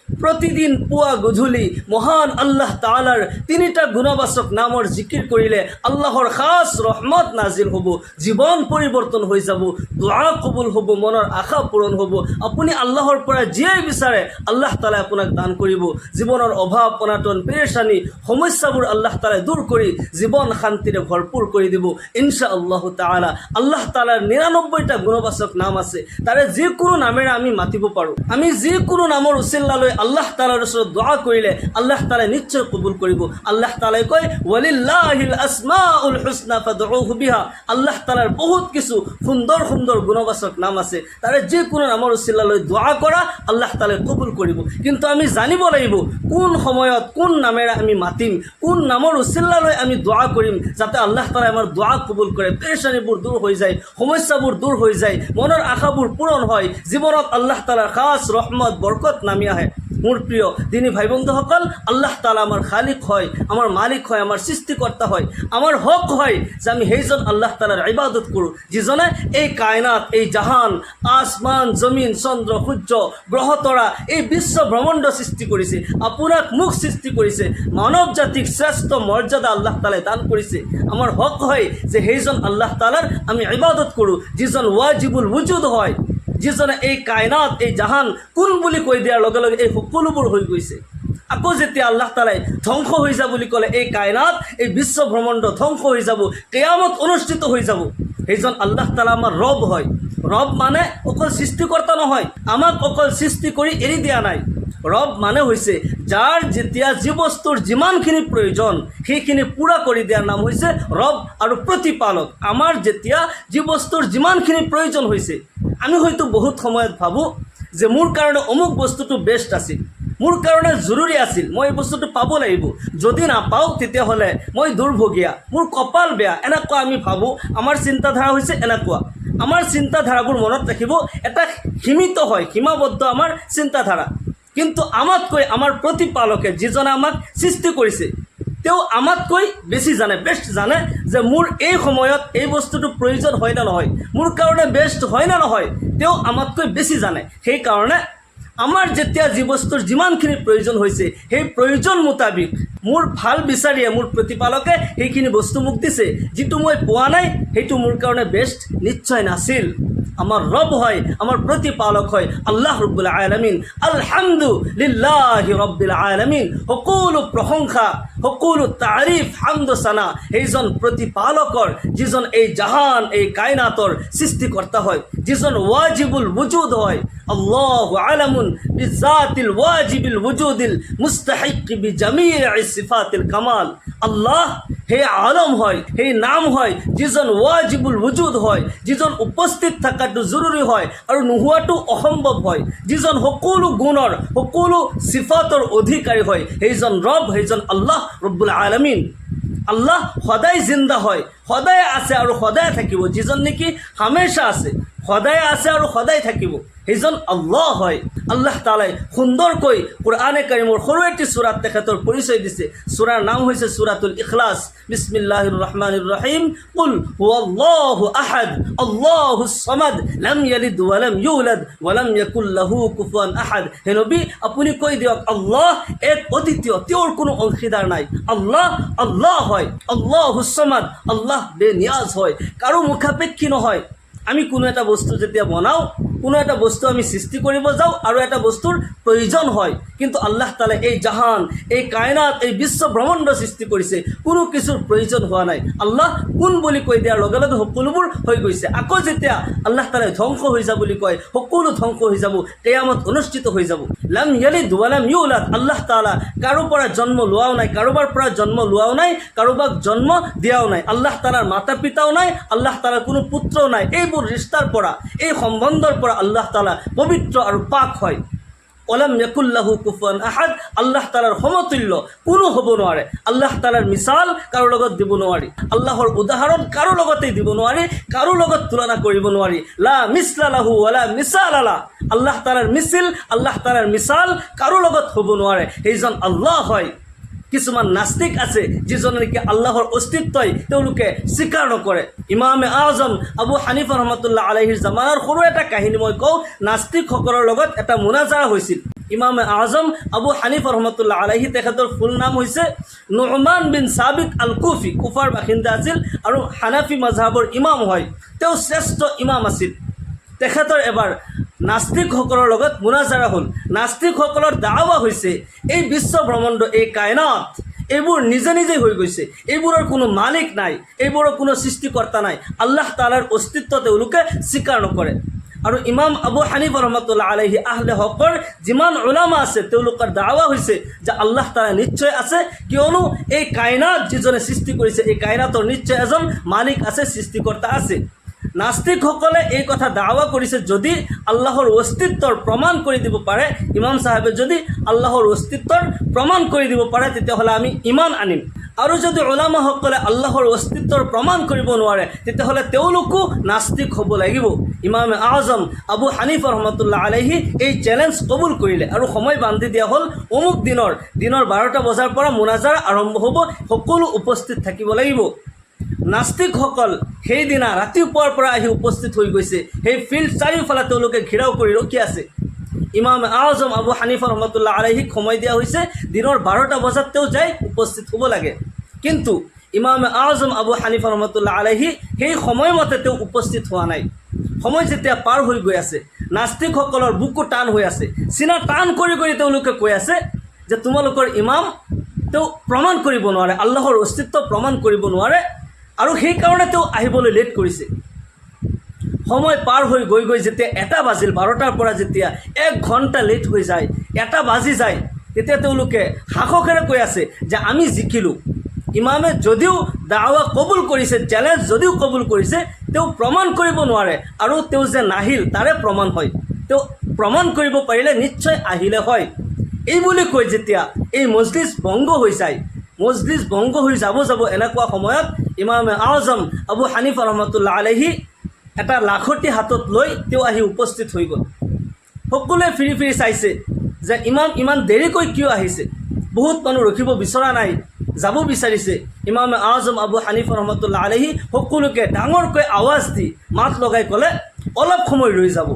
प्रतिदिन पुआ गधूली महान अल्लाह तालार तीनिटा गुणवाचक नाমৰ जिकिर करिले अल्लाहर खास रहमत नाजिल हब जीवन परिवर्तन हो যাব दुआ कबुल हब मनर आशा पूरण हब आपुनि अल्लाहर পৰা जियाই বিচাৰে अल्लाह ताला आपनाक दान करिब जीवनर अभाव अनाटन पेरेशानी समस्याবোৰ अल्लाह ताला दूर करि जीवन शान्तिरे भरपूर करि দিব इनशाअल्लाह ताआला अल्लाह तालार 99টা गुणवाचक नाम আছে তাৰে যিকোনো নামেৰে আমি মাতিব পাৰো আমি যিকোনো নামৰ উচিলা লৈ আল্লাহ তাআলাৰ ওচৰত দোয়া কৰিলে আল্লাহ তাআলা নিশ্চয় কবুল কৰিব আল্লাহ তাআলাই কয় ওয়ালিল্লাহিল আসমাউল হুসনা ফাদউহু বিহা আল্লাহ তাআলাৰ বহুত কিছু সুন্দৰ সুন্দৰ গুণবাচক নাম আছে তাৰে যে কোনো নামৰ উচিলা লৈ দোয়া কৰা আল্লাহ তাআলাই কবুল কৰিব কিন্তু আমি জানিব লাগিব কোন সময়ত কোন নামেৰে আমি মাতিম কোন নামৰ উচিলা লৈ আমি দোয়া কৰিম যাতে আল্লাহ তাআলাই আমাৰ দোয়া কবুল কৰে পেৰেশানিবোৰ দূৰ হৈ যায় সমস্যাবোৰ দূৰ হৈ যায় মনৰ আশাবোৰ পূৰণ হয় জীৱনত আল্লাহ তাআলাৰ খাস ৰহমত বৰকত নামি আহে मोर प्रिय दिनी भाई बंधुসকল আল্লাহ তাআলা আমার খালিক হয় আমার মালিক হয় আমার সৃষ্টিকর্তা হয় আমার হক হয় যে আমি সেইজন আল্লাহ তাআলার ইবাদত করু যিজনে এই কায়নাত এই জাহান আসমান জমিন চন্দ্র সূর্য গ্রহ তৰা এই বিশ্ব ব্রহ্মাণ্ড সৃষ্টি কৰিছে আপোনাক মুখ সৃষ্টি কৰিছে মানৱ জাতিক শ্রেষ্ঠ মর্যাদা আল্লাহ তাআলাই দান কৰিছে আমার হক হয় যে সেইজন আল্লাহ তাআলার আমি ইবাদত করু যিজন ওয়াজিবুল ওজুদ হয় যিজনে এই কায়নাত এই জাহান কোন বুলি কৈ দিয়াৰ লগে লগে এই সকলোবোৰ হৈ গৈছে আকৌ যেতিয়া আল্লাহ তাআলাই ধ্বংস হৈ যাব বুলি ক'লে এই কায়নাত এই বিশ্ব ব্ৰহ্মাণ্ড ধ্বংস হৈ যাব কিয়ামত অনুষ্ঠিত হৈ যাব এইজন আল্লাহ তাআলা আমাৰ ৰব হয় ৰব মানে অকল সৃষ্টিকৰ্তা নহয় আমাক অকল সৃষ্টি কৰি এৰি দিয়া নাই ৰব মানে হৈছে যাৰ যেতিয়া যি বস্তুৰ যিমানখিনি প্ৰয়োজন সেইখিনি পুৰা কৰি দিয়াৰ নাম হৈছে ৰব আৰু প্ৰতিপালক আমাৰ যেতিয়া যি বস্তুৰ যিমানখিনি প্ৰয়োজন হৈছে আমি হয়তো বহুত সময়ত ভাবো যে মোৰ কাৰণে অমুক বস্তুটো বেষ্ট আছিল মোৰ কাৰণে জৰুৰী আছিল মই এই বস্তুটো পাব লাগিব যদি না পাও তেতিয়া হলে মই দুৰ্ভগীয়া মোৰ কপাল বেয়া এনেকুৱা আমি ভাবো আমাৰ চিন্তাধাৰা হৈছে এনেকুৱা আমাৰ চিন্তাধাৰাবোৰ মনত ৰাখিব এটা সীমিত হয় সীমাবদ্ধ আমাৰ চিন্তাধাৰা কিন্তু আমাতকৈ আমাৰ প্ৰতিপালকে যিজনে আমাক সৃষ্টি কৰিছে তেও আমাতকৈ বেছি জানে বেষ্ট জানে যে মোৰ এই সময়ত এই বস্তুটো প্ৰয়োজন হয় না নহয় মোৰ কাৰণে বেষ্ট হয় না নহয় তেও আমাতকৈ বেছি জানে সেই কাৰণে আমাৰ যেতিয়া যি বস্তুৰ যিমানখিনি প্ৰয়োজন হৈছে সেই প্ৰয়োজন মোতাবিক মোৰ ভাল বিচাৰিয়ে মোৰ প্ৰতিপালকে সেইখিনি বস্তু মোক দিছে যিটো মই পোৱা নাই সেইটো মোৰ কাৰণে বেষ্ট নিশ্চয় নাছিল আমার রব হয় আমার প্রতিপালক হয় আল্লাহ রব্বুল আলামিন আলহামদুলিল্লাহি রব্বিল আলামিন সকলো প্রশংসা সকলো তারিফ হামদ সানা এইজন প্রতিপালকৰ যিজন এই জাহান এই কায়নাতৰ সৃষ্টিকৰ্তা হয় যিজন ওয়াজিবুল ওজুদ হয় আল্লাহু আলামুন বিজাতিল ওয়াজিবিল ওজুদিল মুস্তাহিক বিজামিই সিফাতিল কামাল আল্লাহ হে আলম হয় হে নাম হয় যিজন ওয়াজিবুল ওজুদ হয় যিজন উপস্থিত থাকাটো জৰুৰী হয় আৰু নোহোৱাটো অসম্ভৱ হয় যিজন সকলো গুণৰ সকলো সিফাতৰ অধিকাৰী হয় সেইজন ৰব সেইজন আল্লাহ ৰব্বুল আলামিন আল্লাহ সদায় জিন্দা হয় সদায় আছে আৰু সদায় থাকিব যিজন নেকি হামেশা আছে সদায় আছে আৰু সদায় থাকিব সেইজন আল্লাহ হয় আল্লাহ তাআলাই সুন্দৰকৈ কোরআনে কাৰিমৰ সৰু এটি সূরাত তেখেতৰ পৰিচয় দিছে সূৰাৰ নাম হৈছে সূরাতুল ইখলাস বিসমিল্লাহিৰ ৰহমানিৰ ৰহিম কুল হুৱাল্লাহু আহাদ আল্লাহুস সামাদ লাম ইয়ালিদ ওয়া লাম ইউলাদ ওয়া লাম ইয়াকুল লাহু কুফুৱান আহাদ হে নবী আপুনি কৈ দিয়ক আল্লাহ এক অদ্বিতীয় তেওঁৰ কোনো অংশীদাৰ নাই আল্লাহ আল্লাহ হয় আল্লাহুস সামাদ আল্লাহ বেনিয়াজ হয় কাৰো মুখাপেক্ষী নহয় আমি কোনো এটা বস্তু যেতিয়া বনাও কোনো এটা বস্তু আমি সৃষ্টি কৰিব যাও আৰু এটা বস্তুৰ প্ৰয়োজন হয় কিন্তু আল্লাহ তাআলা এই জাহান এই কায়নাত এই বিশ্ব ব্ৰহ্মাণ্ড সৃষ্টি কৰিছে কোনো কিছুৰ প্ৰয়োজন হোৱা নাই আল্লাহ কোন বুলি কৈ দিয়াৰ লগে লগে সকলোবোৰ হৈ গৈছে আকৌ যেতিয়া আল্লাহ তাআলা ধ্বংস হৈ যাব বুলি কয় সকলো ধ্বংস হৈ যাব কিয়ামত অনুষ্ঠিত হৈ যাব লাম ইয়ালিদ ওয়া লাম ইউলাদ আল্লাহ তাআলা কাৰো পৰা জন্ম লোৱাও নাই কাৰোবাৰ পৰা জন্ম লোৱাও নাই কাৰোবাক জন্ম দিয়াও নাই আল্লাহ তাআলাৰ মাতা পিতাও নাই আল্লাহ তাআলাৰ কোনো পুত্ৰও নাই এইবোৰ ৰিস্তাৰ পৰা এই সম্বন্ধৰ পৰা আল্লাহ তাআলা পবিত্ৰ আৰু পাক হয় ওয়ালাম ইয়াকুল লাহু কুফুৱান আহাদ আল্লাহ তাআলাৰ সমতুল্য কোনো হ'ব নোৱাৰে আল্লাহ তাআলাৰ মিসাল কাৰো লগত দিব নোৱাৰি আল্লাহৰ উদাহৰণ কাৰো লগতে দিব নোৱাৰি কাৰো লগত তুলনা কৰিব নোৱাৰি লা মিছলা লাহু ওয়ালা মিসাল লা আল্লাহ তাআলাৰ মিছিল আল্লাহ তাআলাৰ মিসাল কাৰো লগত হ'ব নোৱাৰে সেইজন আল্লাহ হয় কিছুমান নাস্তিক আছে যিজন নেকি আল্লাহৰ অস্তিত্বই তেওঁলোকে স্বীকাৰ নকৰে ইমামে আজম আবু হানিফা রহমতুল্লাহ আলাইহিৰ জামানাৰ সৰু এটা কাহিনী মই কওঁ নাস্তিকসকলৰ লগত এটা মুনাজাৰা হৈছিল ইমামে আজম আবু হানিফা ৰহমতুল্লাহ আলাইহি তেখেতৰ ফুল নাম হৈছে নু'মান বিন সাবিত আল কুফি, কুফাৰ বাসিন্দা আছিল আৰু হানাফি মাজহাবৰ ইমাম হয়। তেওঁ শ্ৰেষ্ঠ ইমাম আছিল। তেখেতৰ এবাৰ নাস্তিকসকলৰ লগত মুনাজাৰা হ'ল। নাস্তিকসকলৰ দাৱা হৈছে এই বিশ্ব ব্ৰহ্মাণ্ড, এই কায়নাত এইবোৰ নিজে নিজেই হৈ গৈছে, এইবোৰৰ কোনো মালিক নাই, এইবোৰৰ কোনো সৃষ্টিকৰ্তা নাই। আল্লাহ তাআলাৰ অস্তিত্ব তেওঁলোকে স্বীকাৰ নকৰে। আৰু ইমাম আবু হানিফা ৰহমতুল্লাহ আলাইহি আহলে হকৰ যিমান উলামা আছে তেওঁলোকৰ দাৱা হৈছে যে আল্লাহ তাআলা নিশ্চয় আছে, কিয়নো এই কায়নাত যিজনে সৃষ্টি কৰিছে, এই কায়নাতৰ নিশ্চয় এজন মালিক আছে, সৃষ্টিকৰ্তা আছে। নাস্তিকসকলে এই কথা দাৱা কৰিছে, যদি আল্লাহৰ অস্তিত্বৰ প্ৰমাণ কৰি দিব পাৰে, ইমাম চাহেবে যদি আল্লাহৰ অস্তিত্বৰ প্ৰমাণ কৰি দিব পাৰে তেতিয়াহ'লে আমি ইমান আনিম। আৰু যদি উলামাসকলে আল্লাহৰ অস্তিত্বৰ প্ৰমাণ কৰিব নোৱাৰে তেতিয়াহ'লে তেওঁলোকো নাস্তিক হ'ব লাগিব। ইমামে আজম আবু হানিফা ৰহমতুল্লাহ আলাইহি এই চেলেঞ্জ কবুল কৰিলে আৰু সময় বান্ধি দিয়া হ'ল, অমুক দিনৰ 12টা বজাৰ পৰা মুনাজাৰা আৰম্ভ হ'ব, সকলো উপস্থিত থাকিব লাগিব। নাস্তিকসকল সেইদিনা ৰাতিপুৱাৰ পৰা আহি উপস্থিত হৈ গৈছে। সেই ফিল্ড চাৰিওফালে তেওঁলোকে ঘেৰাও কৰি ৰখি আছে। ইমাম আজম আবু হানিফা ৰহমতুল্লাহ আলাইহিক সময় দিয়া হৈছে, দিনৰ 12টা বজাত তেওঁ যাই উপস্থিত হ'ব লাগে। কিন্তু ইমাম আজম আবু হানিফা ৰহমতুল্লাহ আলাইহি সেই সময়মতে তেওঁ উপস্থিত হোৱা নাই। সময় যেতিয়া পাৰ হৈ গৈ আছে, নাস্তিকসকলৰ বুকু টান হৈ আছে, চিনা টান কৰি কৰি তেওঁলোকে কৈ আছে যে তোমালোকৰ ইমাম তেওঁ প্ৰমাণ কৰিব নোৱাৰে, আল্লাহৰ অস্তিত্ব প্ৰমাণ কৰিব নোৱাৰে, আৰু সেইকাৰণে তেওঁ আহিবলৈ লেট কৰিছে। সময় পাৰ হৈ গৈ গৈ যেতিয়া 1টা বাজিল, 12টাৰ পৰা যেতিয়া 1 ঘণ্টা লেট হৈ যায়, 1টা বাজি যায়, তেতিয়া তেওঁলোকে সাহসেৰে কৈ আছে যে আমি জিকিলোঁ। ইমামে যদিও দাৱা কবুল কৰিছে, চেলেঞ্জ যদিও কবুল কৰিছে, তেওঁ প্ৰমাণ কৰিব নোৱাৰে, আৰু তেওঁ যে নাহিল তাৰে প্ৰমাণ হয়, তেওঁ প্ৰমাণ কৰিব পাৰিলে নিশ্চয় আহিলে হয়। এই বুলি কৈ যেতিয়া এই মজলিছ ভংগ হৈ যায়, মজলিছ ভংগ হৈ যাব এনেকুৱা সময়ত ইমামে আজম আবু হানিফা ৰহমতুল্লাহ আলাইহি এটা লাখতি হাতত লৈ তেওঁ আহি উপস্থিত হৈ গ'ল। সকলোৱে ফিৰি ফিৰি চাইছে যে ইমাম ইমান দেৰিকৈ কিয় আহিছে। বহুত মানুহ ৰখিব বিচৰা নাই, যাব বিচাৰিছে। ইমামে আজম আবু হানিফা ৰহমতুল্লাহ আলাইহি সকলোকে ডাঙৰকৈ আৱাজ দি মাত লগাই ক'লে, অলপ সময় ৰৈ যাব।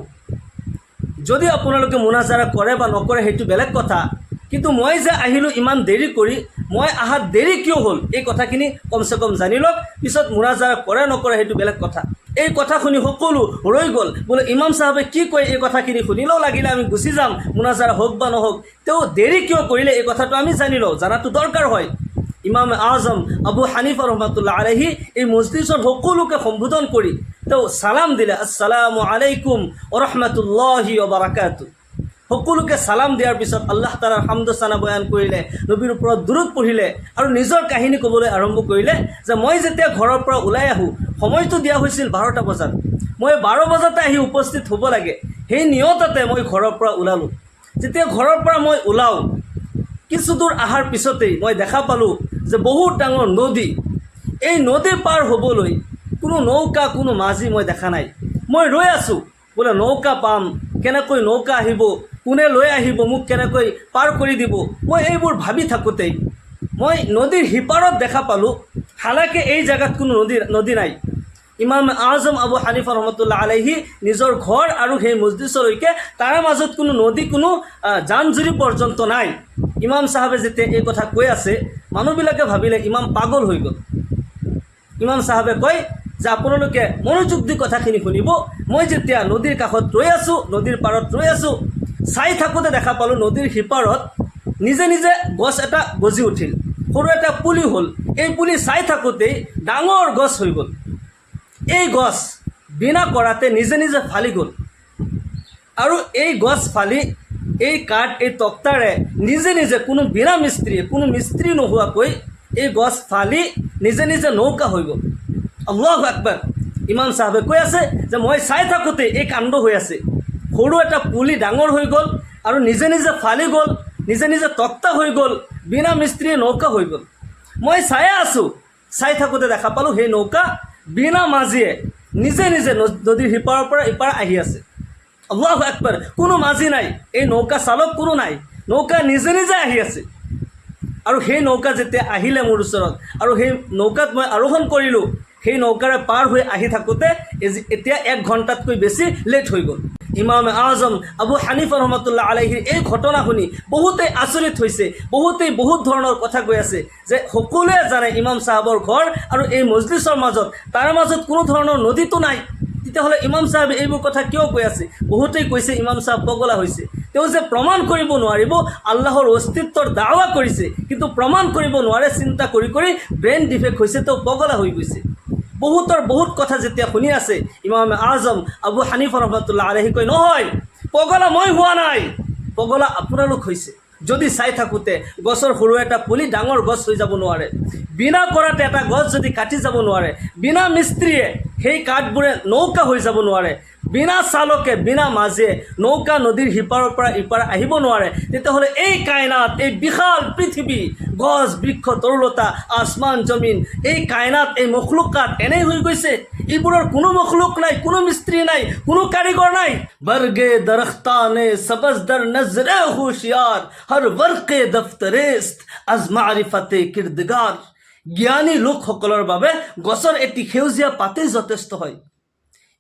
যদি আপোনালোকে মুনাজাৰা কৰে বা নকৰে সেইটো বেলেগ কথা, কিন্তু মই যে আহিলোঁ ইমান দেৰি কৰি, মই অহাত দেৰি কিয় হ'ল এই কথাখিনি কমচে কম জানি লওক, পিছত মুনাজাৰা কৰে নকৰে সেইটো বেলেগ কথা। এই কথা শুনি সকলো ৰৈ গ'ল, বোলে ইমাম চাহাবে কি কয় এই কথাখিনি শুনিলেও লাগিলে আমি গুচি যাম, মুনাজাৰা হওক বা নহওক, তেওঁ দেৰি কিয় কৰিলে এই কথাটো আমি জানি লওঁ, জানাটো দৰকাৰ হয়। ইমাম আজম আবু হানিফা ৰহমতুল্লাহ আলাইহি এই মজলিছৰ সকলোকে সম্বোধন কৰি তেওঁ সালাম দিলে, আসসালামু আলাইকুম ওয়া ৰাহমাতুল্লাহি ওয়া বাৰাকাতুহু। সকলোকে সালাম দিয়াৰ পিছত আল্লাহ তাআলাৰ হামদ সানা বয়ান কৰিলে, নবীৰ ওপৰত দুৰুদ পঢ়িলে আৰু নিজৰ কাহিনী ক'বলৈ আৰম্ভ কৰিলে যে মই যেতিয়া ঘৰৰ পৰা ওলাই আহোঁ, সময়টো দিয়া হৈছিল 12টা বজাত, মই 12 বজাতে আহি উপস্থিত হ'ব লাগে, সেই নিয়ততে মই ঘৰৰ পৰা ওলালোঁ। যেতিয়া ঘৰৰ পৰা মই ওলাওঁ, কিছু দূৰ অহাৰ পিছতেই মই দেখা পালোঁ যে বহুত ডাঙৰ নদী। এই নদী পাৰ হ'বলৈ কোনো নৌকা, কোনো মাঝি মই দেখা নাই। মই ৰৈ আছোঁ, বোলে নৌকা পাম, কেনেকৈ নৌকা আহিব, কোনে লৈ আহিব, মোক কেনেকৈ পাৰ কৰি দিব। মই এইবোৰ ভাবি থাকোঁতেই মই নদীৰ সিপাৰত দেখা পালোঁ, হালাকে এই জেগাত কোনো নদী নাই। ইমাম আজম আবু হানিফা ৰহমতুল্লাহ আলাইহি নিজৰ ঘৰ আৰু সেই মজলিছলৈকে তাৰে মাজত কোনো নদী, কোনো জান জুৰি পৰ্যন্ত নাই। ইমাম চাহাবে যেতিয়া এই কথা কৈ আছে, মানুহবিলাকে ভাবিলে ইমাম পাগল হৈ গ'ল। ইমাম চাহাবে কয় যে আপোনালোকে মনোযোগ দি কথাখিনি শুনিব। মই যেতিয়া নদীৰ কাষত ৰৈ আছোঁ, নদীৰ পাৰত ৰৈ আছোঁ, চাই থাকোঁতে দেখা পালোঁ নদীৰ সিপাৰত নিজে নিজে গছ এটা গজি উঠিল, সৰু এটা পুলি হ'ল। এই পুলি চাই থাকোঁতেই ডাঙৰ গছ হৈ গ'ল। এই গছ বিনা কৰাতে নিজে নিজে ফালি গ'ল, আৰু এই গছ ফালি এই কাঠ, এই তক্তাৰে নিজে নিজে কোনো বিনা মিস্ত্ৰীয়ে, কোনো মিস্ত্ৰী নোহোৱাকৈ এই গছ ফালি নিজে নিজে নৌকা হৈ গ'ল। আল্লাহু আকবার। ইমাম চাহাবে কৈ আছে যে মই চাই থাকোঁতে এই কাণ্ড হৈ আছে, সৰু এটা পুলি ডাঙৰ হৈ গ'ল আৰু নিজে নিজে ফালি গ'ল, নিজে নিজে তক্তা হৈ গ'ল, বিনা মিস্ত্ৰীয়ে নৌকা হৈ গ'ল। মই চায়ে আছোঁ, চাই থাকোঁতে দেখা পালোঁ সেই নৌকা বিনা মাঝিয়ে নিজে নিজে নদীৰ সিপাৰৰ পৰা ইপাৰ আহি আছে। আল্লাহু আকবার। কোনো মাঝি নাই, এই নৌকা চালক কোনো নাই, নৌকা নিজে নিজে আহি আছে। আৰু সেই নৌকা যেতিয়া আহিলে মোৰ ওচৰত আৰু সেই নৌকাত মই আৰোহণ কৰিলোঁ, সেই নৌকাৰে পাৰ হৈ আহি থাকোঁতে এতিয়া 1 ঘণ্টাতকৈ বেছি লেট হৈ গ'ল। ইমাম আজম আবু হানিফা রহমতুল্লাহ আলাইহিৰ এই ঘটনা শুনি বহুতেই আচৰিত হৈছে, বহুতেই বহুত ধৰণৰ কথা কৈ আছে যে সকলোৱে জানে ইমাম চাহাবৰ ঘৰ আৰু এই মজলিছৰ মাজত, তাৰ মাজত কোনো ধৰণৰ নদীটো নাই, তেতিয়াহ'লে ইমাম চাহাবে এইবোৰ কথা কিয় কৈ আছে? বহুতেই কৈছে ইমাম চাহাব পগলা হৈছে, তেওঁ যে প্ৰমাণ কৰিব নোৱাৰিব, আল্লাহৰ অস্তিত্বৰ দাৱা কৰিছে কিন্তু প্ৰমাণ কৰিব নোৱাৰে, চিন্তা কৰি কৰি ব্ৰেইন ডিফেক্ট হৈছে, তেওঁ পগলা হৈ গৈছে। বহুতৰ বহুত কথা যেতিয়া শুনি আছে, ইমাম আজম আবু হানিফা ৰহমতুল্লাহ আলাইহি কয়, নহয়, পগলা মই হোৱা নাই, পগলা আপোনালোক হৈছে। যদি চাই থাকোঁতে গছৰ সৰু এটা পুলি ডাঙৰ গছ হৈ যাব নোৱাৰে, বিনা কৰাতে এটা গছ যদি কাটি যাব নোৱাৰে, বিনা মিস্ত্ৰীয়ে সেই কাঠবোৰে নৌকা হৈ যাব নোৱাৰে, বিনা চালকে বিনা মাজে নৌকা নদীৰ সিপাৰৰ পৰা ইপাৰ আহিব নোৱাৰে, তেতিয়াহ'লে এই কায়নাত, এই বিশাল পৃথিৱী, গছ বৃক্ষ তৰুলতা, আসমান জমিন, এই কায়নাত, এই মখলুকাত এনেই হৈ গৈছে, এইবোৰৰ কোনো মখলুক নাই, কোনো মিস্ত্ৰী নাই, কোনো কাৰিকৰ নাই। বৰ্গে দৰখতানে সবজদৰ নজৰে হুশিয়াৰ হৰ বৰ্কে দফতৰেষ্ট আজ মাৰিফতে কিৰদগাৰ। জ্ঞানী লোকসকলৰ বাবে গছৰ এটি সেউজীয়া পাতেই যথেষ্ট হয়।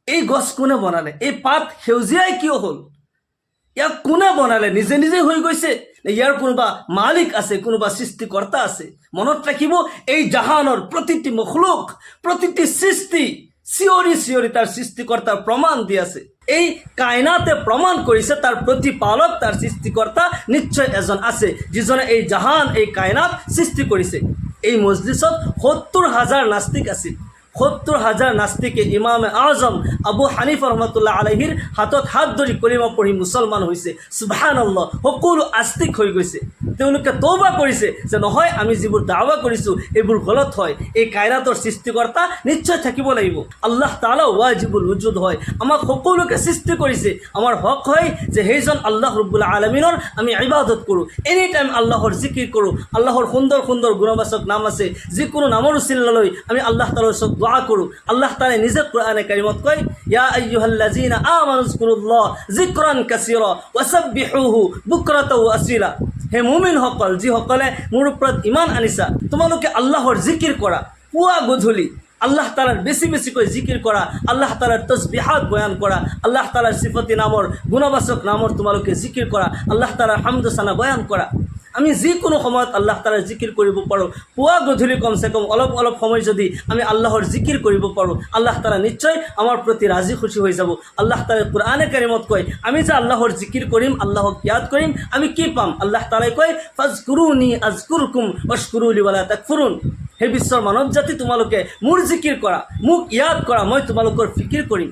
এই গছ কোনে বনালে? এই পাত সেউজীয়াই কিয় হ'ল? ইয়াক কোনে বনালে? নিজে নিজে হৈ গৈছে? ইয়াৰ কোনোবা মালিক আছে, কোনোবা সৃষ্টিকৰ্তা আছে? মনত ৰাখিব, এই জাহানৰ প্ৰতিটি মখলুক, প্ৰতিটি সৃষ্টি চিঞৰি চিঞৰি তাৰ সৃষ্টিকৰ্তাৰ প্ৰমাণ দি আছে। এই কায়নাতে প্ৰমাণ কৰিছে তাৰ প্ৰতিপালক, তাৰ সৃষ্টিকৰ্তা নিশ্চয় এজন আছে, যিজনে এই জাহান, এই কায়নাত সৃষ্টি কৰিছে। এই মজলিছত ৭০,০০০ নাস্তিক আছিল। ৭০,০০০ নাস্তিকে ইমাম আজম আবু হানিফা ৰহমতুল্লাহ আলাইহিৰ হাতত হাত ধৰি কলিমা পঢ়ি মুছলমান হৈছে। সুবহানাল্লাহ, সকলো আস্তিক হৈ গৈছে। তেওঁলোকে তৌবা কৰিছে যে নহয়, আমি যিবোৰ দাৱা কৰিছোঁ এইবোৰ গলত হয়, এই কায়নাতৰ সৃষ্টিকৰ্তা নিশ্চয় থাকিব লাগিব। আল্লাহ তাআলা ৱাজিবুল উজুদ হয়, আমাক সকলোকে সৃষ্টি কৰিছে। আমাৰ হক হয় যে সেইজন আল্লাহ ৰব্বুল আলমিনৰ আমি ইবাদত কৰোঁ, এনি টাইম আল্লাহৰ জিকিৰ কৰোঁ। আল্লাহৰ সুন্দৰ সুন্দৰ গুণবাচক নাম আছে, যিকোনো নামৰ উচিল্লালৈ আমি আল্লাহ তাআলাৰ ওচৰত দোয়া কৰোঁ। আল্লাহ তাআলাই নিজে কোরআনে কারিমত কয়, ইয়া আইয়ুহাল্লাযীনা আমানু যিকুৰুল্লাহ যিকৰান কাসীৰা ওয়াসাব্বিহুহু বুকরাতাও আসীলা। হে মুমিনসকল, যিসকলে মোৰ ওপৰত ইমান আনিছা, তোমালোকে আল্লাহৰ জিকিৰ কৰা, পুৱা গধূলি আল্লাহ তাআলাৰ বেছি বেছিকৈ জিকিৰ কৰা, আল্লাহ তাআলাৰ তসবিহাত বয়ান কৰা, আল্লাহ তাআলাৰ সিফতি নামৰ গুণবাচক নামৰ তোমালোকে জিকিৰ কৰা, আল্লাহ তাআলাৰ হামদ সানা বয়ান কৰা। আমি যিকোনো সময়ত আল্লাহ তাআলাৰ জিকিৰ কৰিব পাৰোঁ। পুৱা গধূলি কমচে কম অলপ অলপ সময় যদি আমি আল্লাহৰ জিকিৰ কৰিব পাৰোঁ, আল্লাহ তাআলা নিশ্চয় আমাৰ প্ৰতি ৰাজি খুশি হৈ যাব। আল্লাহ তাআলাই কোরআনে কারিমত কয়, আমি যে আল্লাহৰ জিকিৰ কৰিম, আল্লাহক ইয়াদ কৰিম, আমি কি পাম? আল্লাহ তাআলাই কয়, ফাজকুৰুনি আজকুরকুম ওয়াশকুরুলি ওয়ালা তাকফুরুন। হে বিশ্বৰ মানৱ জাতি, তোমালোকে মোৰ জিকিৰ কৰা, মোক ইয়াদ কৰা, মই তোমালোকৰ ফিকিৰ কৰিম।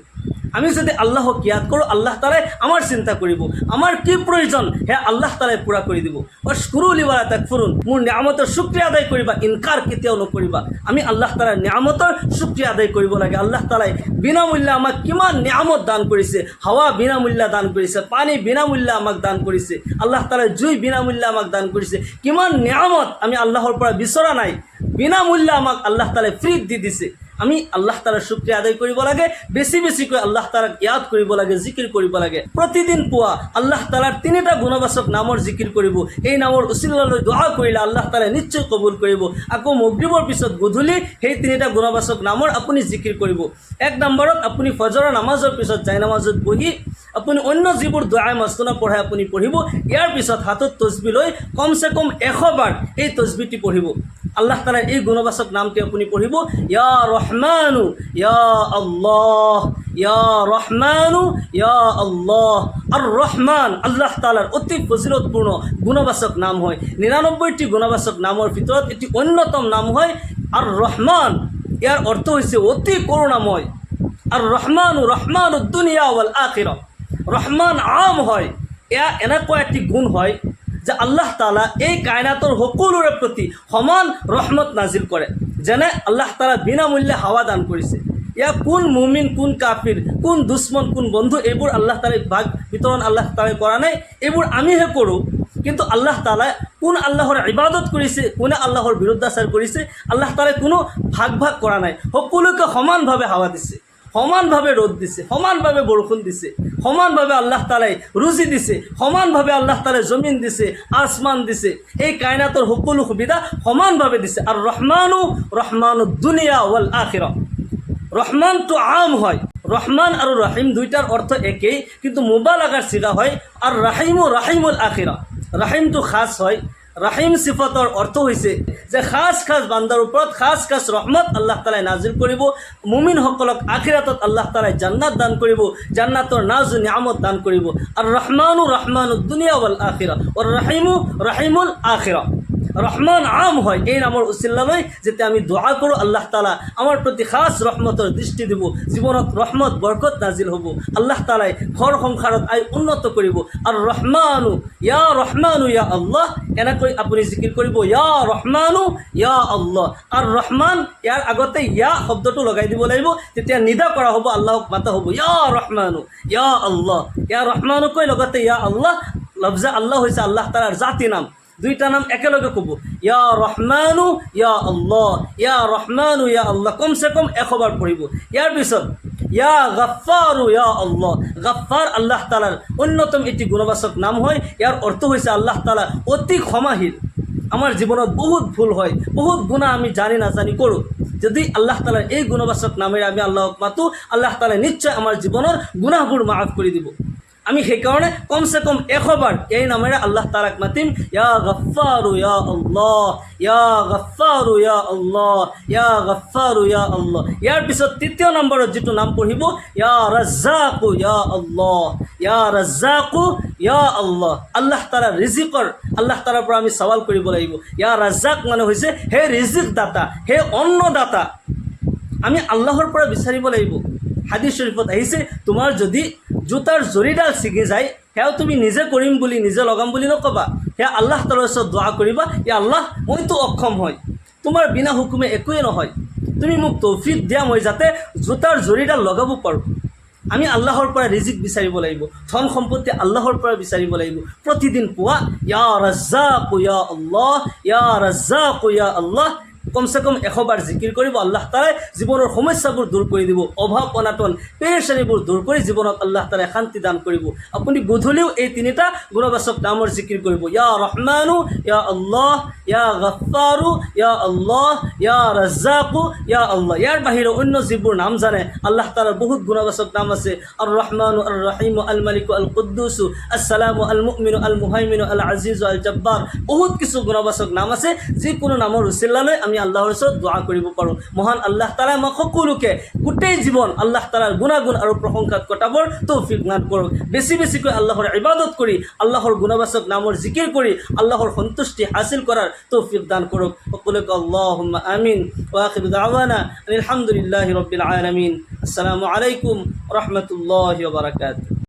আমি যদি আল্লাহক ইয়াদ কৰোঁ, আল্লাহ তাআলাই আমাৰ চিন্তা কৰিব, আমাৰ কি প্ৰয়োজন হে আল্লাহ তাআলাই পূৰা কৰি দিব। ওয়াশকুরুলি ওয়ালা তাকফুরুন, মোৰ নিয়ামতৰ শুকৰিয়া আদায় কৰিবা, ইনকাৰ কেতিয়াও নকৰিবা। আমি আল্লাহ তাআলাৰ নিয়ামতৰ শুকৰিয়া আদায় কৰিব লাগে। আল্লাহ তাআলাই বিনামূল্যে আমাক কিমান নিয়ামত দান কৰিছে, হাৱা বিনামূল্যে দান কৰিছে, পানী বিনামূল্যে আমাক দান কৰিছে, আল্লাহ তাআলাই জুই বিনামূল্যে আমাক দান কৰিছে। কিমান নিয়ামত আমি আল্লাহৰ পৰা বিচৰা নাই, বিনামূল্যে আমাক আল্লাহ তাআলাই ফ্ৰীত দি দিছে। আমি আল্লাহ তাআলাৰ শুকৰিয়া আদায় কৰিব লাগে, বেছি বেছিকৈ আল্লাহ তাআলাক ইয়াদ কৰিব লাগে, জিকিৰ কৰিব লাগে। প্ৰতিদিন পুৱা আল্লাহ তাআলাৰ ৩টা গুণবাচক নামৰ জিকিৰ কৰিব। এই নামৰ উচিলালৈ দোয়া কৰিলে আল্লাহ তাআলাই নিশ্চয় কবুল কৰিব। আকৌ মাগৰিবৰ পিছত গধূলি সেই 3টা গুণবাচক নামৰ আপুনি জিকিৰ কৰিব। ১ নম্বৰত আপুনি ফজৰৰ নামাজৰ পিছত যায় নামাজত বহি আপুনি অন্য যিবোৰ দোয়া মাছনা পঢ়াই আপুনি পঢ়িব। ইয়াৰ পিছত হাতত তসবিহ লৈ কমচে কম ১০০ বাৰ এই তসবিহটি পঢ়িব। আল্লাহ তাআলাৰ এই গুণবাচক নামটি আপুনি পঢ়িব, ইয়া রহমানু ইয়া আল্লাহ, ইয়া রহমানু ইয়া আল্লাহ। আর রহমান আল্লাহ তাআলাৰ অতি ফজিলতপূৰ্ণ গুণবাচক নাম হয়। ৯৯টি গুণবাচক নামৰ ভিতৰত এটি অন্যতম নাম হয় আর রহমান। ইয়াৰ অৰ্থ হৈছে অতি করুণাময়। আর রহমানু রহমানুদ দুনিয়া ওয়াল আখিরা। রহমান আম হয়, এয়া এনেকুৱা এটি গুণ হয় যে আল্লাহ তাআলা এই কায়নাতৰ সকলোৰে প্ৰতি সমান ৰহমত নাজিল কৰে। যেনে আল্লাহ তাআলা বিনামূল্যে হাৱা দান কৰিছে। ইয়াক কোন মুমিন, কোন কাফিৰ, কোন দুশ্মন, কোন বন্ধু, এইবোৰ আল্লাহ তাআলাই ভাগ বিতৰণ আল্লাহ তাআলাই কৰা নাই, এইবোৰ আমিহে কৰোঁ। কিন্তু আল্লাহ তাআলা কোন আল্লাহৰ ইবাদত কৰিছে, কোনে আল্লাহৰ বিৰুদ্ধাচাৰ কৰিছে, আল্লাহ তাআলাই কোনো ভাগ ভাগ কৰা নাই। সকলোকে সমানভাৱে হাৱা দিছে, সমানভাৱে ৰ'দ দিছে, সমানভাৱে বৰষুণ দিছে, সমানভাৱে আল্লাহ তাআলাই ৰুজি দিছে, সমানভাৱে আল্লাহ তাআলাই জমিন দিছে, আসমান দিছে। এই কায়নাতৰ সকলো সুবিধা সমানভাৱে দিছে। আর রহমানুদ দুনিয়া ওয়াল আখিরা। রহমানটো আম হয়, রহমান আর রাহিম দুইটার অর্থ একেই, কিন্তু মুবালাগার সিগা হয় আর রাহিমুল আখিরা। রাহিমটো খাস হয়। রাহিম সিফাতৰ অৰ্থ হৈছে যে খাস খাস বান্দাৰ ওপৰত খাস খাস ৰহমত আল্লাহ তালাই নাজিল কৰিব। মুমিনসকলক আখিৰাতত আল্লাহ তালাই জান্নাত দান কৰিব, জান্নাতৰ নাজু নিয়ামত দান কৰিব। আৰু ৰহমানু দুনিয়া ওয়াল আখিৰা আৰু ৰাহিমুল আখিৰা। রহমান আম হয় এই নামৰ উচিল্লালৈ যেতিয়া আমি দোয়া কৰোঁ, আল্লাহ তালা আমাৰ প্ৰতি খাস ৰহমতৰ দৃষ্টি দিব, জীৱনত ৰহমত বৰকত নাজিল হ'ব। আল্লাহ তালাই ঘৰ সংসাৰত উন্নত কৰিব। আৰু ৰহমানু ইয়া আল্লাহ এনেকৈ আপুনি জিকিৰ কৰিব, ইয়া ৰহমানু ইয়া আল্লাহ। আৰু ৰহমান ইয়াৰ আগতে ইয়া শব্দটো লগাই দিব লাগিব, তেতিয়া নিদা কৰা হ'ব, আল্লাহক মাতা হ'ব, ইয়া ৰহমানু ইয়া আল্লাহ। ইয়া ৰহমানুকৈ লগতে ইয়া আল্লাহ। লফজা আল্লাহ হৈছে আল্লাহ তালাৰ জাতি নাম। দুইটা নাম একেলগে ক'ব, ইয়া রহমানু ইয়া আল্লাহ, ইয়া রহমানু ইয়া আল্লাহ, কমসে কম 100 বার পড়িব। ইয়ার পিছত ইয়া গাফফারু ইয়া আল্লাহ। গাফফার আল্লাহ তালার অন্যতম এটি গুণবাচক নাম হয়। ইয়ার অর্থ হৈছে আল্লাহ তালা অতি ক্ষমাশীল। আমার জীবনত বহুত ভুল হয়, বহুত গুণা আমি জানি নাজানি কৰোঁ। যদি আল্লাহ তালাৰ এই গুণবাচক নামেৰে আমি আল্লাহক মাতোঁ, আল্লাহ তালাই নিশ্চয় আমাৰ জীৱনৰ গুণাবোৰ মাফ কৰি দিব। আমি সেইকাৰণে কমসে কম 100 বার এই নামেৰে আল্লাহ তালাক মাতিম, ইয়া গাফফারু ইয়া আল্লাহ, ইয়া গাফফারু ইয়া আল্লাহ, ইয়া গাফফারু ইয়া আল্লাহ। ইয়াৰ পিছত তৃতীয় নম্বৰত যিটো নাম পঢ়িব, ইয়া রাজ্জাকু ইয়া আল্লাহ, ইয়া রাজ্জাকু ইয়া আল্লাহ। আল্লাহ তালাৰ ৰিজিকৰ আল্লাহ তালাৰ পৰা আমি সৱাল কৰিব লাগিব। ইয়া রাজ্জাক মানে হৈছে হে ৰিজিক দাতা, হে অন্নদাতা। আমি আল্লাহৰ পৰা বিচাৰিব লাগিব। হাদিস শরীফত আহিছে, তোমাৰ যদি জোতাৰ জৰিডাল ছিগি যায়, সেয়াও তুমি নিজে কৰিম বুলি নিজে লগাম বুলি নক'বা, সেয়া আল্লাহ তালাৰ ওচৰত দোৱা কৰিবা, ইয়া আল্লাহ মইতো অক্ষম হয়, তোমাৰ বিনা হুকুমে একোৱে নহয়, তুমি মোক তৌফিক দিয়া মই যাতে জোতাৰ জৰিডাল লগাব পাৰোঁ। আমি আল্লাহৰ পৰা ৰিজিক বিচাৰিব লাগিব, ধন সম্পত্তি আল্লাহৰ পৰা বিচাৰিব লাগিব। প্ৰতিদিন পুৱা ইয়া ৰাজ্জাকু ইয়া আল্লাহ, ইয়া ৰাজ্জাকু ইয়া আল্লাহ কমসে কম 100 বার জিকিৰ কৰিব। আল্লাহ তালাই জীৱনৰ সমস্যাবোৰ দূৰ কৰি দিব, অভাৱ অনাটন পেৰেচানিবোৰ দূৰ কৰি জীৱনত আল্লাহ তালাই শান্তি দান কৰিব। আপুনি গধূলিও এই 3টা গুণবাচক নামৰ জিকিৰ কৰিব, ইয়া ৰহমানু ইয়া আল্লাহ, ইয়া গাফফারু ইয়া আল্লাহ, ইয়া রাজ্জাকু ইয়া আল্লাহ। ইয়াৰ বাহিৰে অন্য যিবোৰ নাম জানে, আল্লাহ তালাৰ বহুত গুণবাচক নাম আছে, আর রহমানু আর রহিমু আল মালিকু আল কুদ্দুসু আসসালামু আল মুমিনু আল মুহাইমিনু আল আজিজু আল জব্বার। বহুত কিছু গুণবাচক নাম আছে, যিকোনো নামৰ উচিল্লালৈ আমি আল্লাহৰ ওচৰত দোয়া কৰিব পাৰোঁ। মহান আল্লাহ তালা আমাক সকলোকে গোটেই জীৱন আল্লাহ তালাৰ গুণাগুণ আৰু প্ৰশংসাত কটাবৰ তৌফিক দান কৰক। বেছি বেছিকৈ আল্লাহৰ ইবাদত কৰি, আল্লাহৰ গুণবাচক নামৰ জিকিৰ কৰি আল্লাহৰ সন্তুষ্টি হাসিল কৰাৰ তৌফিক দান কৰক। সকলোকে আল্লাহুম্মা আমিন। ওয়া আখিরু দাওয়ানা আলহামদুলিল্লাহি রাব্বিল আলামিন। আসসালামু আলাইকুম ওয়া রাহমাতুল্লাহি ওয়া বারাকাতুহু।